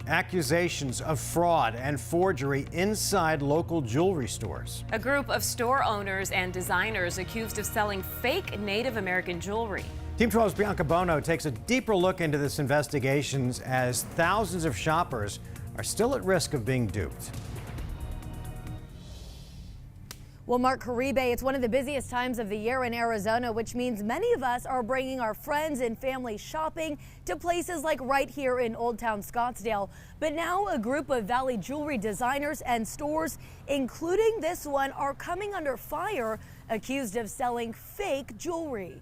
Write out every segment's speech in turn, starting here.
Accusations of fraud and forgery inside local jewelry stores. A group of store owners and designers accused of selling fake Native American jewelry. Team 12's Bianca Bono takes a deeper look into this investigation as thousands of shoppers are still at risk of being duped. Well, Mark Caribe, it's one of the busiest times of the year in Arizona, which means many of us are bringing our friends and family shopping to places like right here in Old Town Scottsdale. But now a group of Valley jewelry designers and stores, including this one, are coming under fire, accused of selling fake jewelry.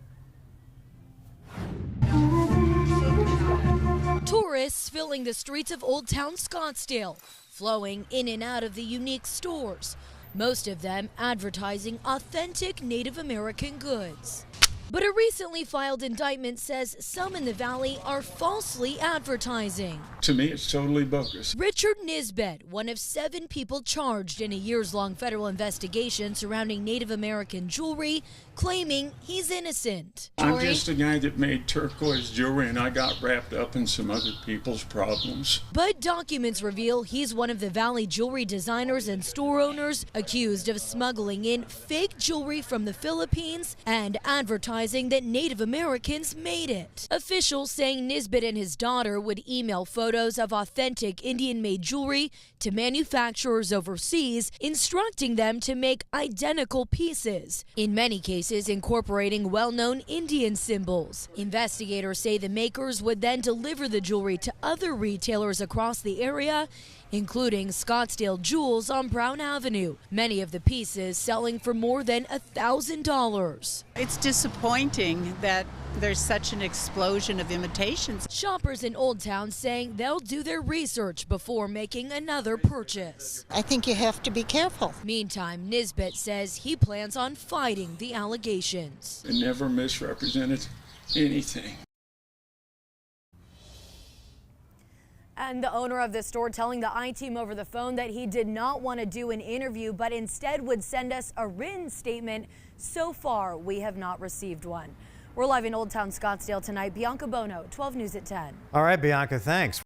Tourists filling the streets of Old Town Scottsdale, flowing in and out of the unique stores, most of them advertising authentic Native American goods. But a recently filed indictment says some in the valley are falsely advertising. To me, it's totally bogus. Richard Nisbet, one of 7 people charged in a years-long federal investigation surrounding Native American jewelry, claiming he's innocent. I'm just a guy that made turquoise jewelry, and I got wrapped up in some other people's problems. But documents reveal he's one of the Valley jewelry designers and store owners accused of smuggling in fake jewelry from the Philippines and advertising that Native Americans made it. Officials saying Nisbet and his daughter would email photos of authentic Indian-made jewelry to manufacturers overseas, instructing them to make identical pieces, in many cases incorporating well-known Indian symbols. Investigators say the makers would then deliver the jewelry to other retailers across the area, including Scottsdale Jewels on Brown Avenue, many of the pieces selling for more than $1,000. It's disappointing that there's such an explosion of imitations. Shoppers in Old Town saying they'll do their research before making another purchase. I think you have to be careful. Meantime, Nisbet says he plans on fighting the allegations. It never misrepresented anything. And the owner of the store telling the I-Team over the phone that he did not want to do an interview, but instead would send us a written statement. So far, we have not received one. We're live in Old Town Scottsdale tonight. Bianca Bono, 12 News at 10. All right, Bianca, thanks.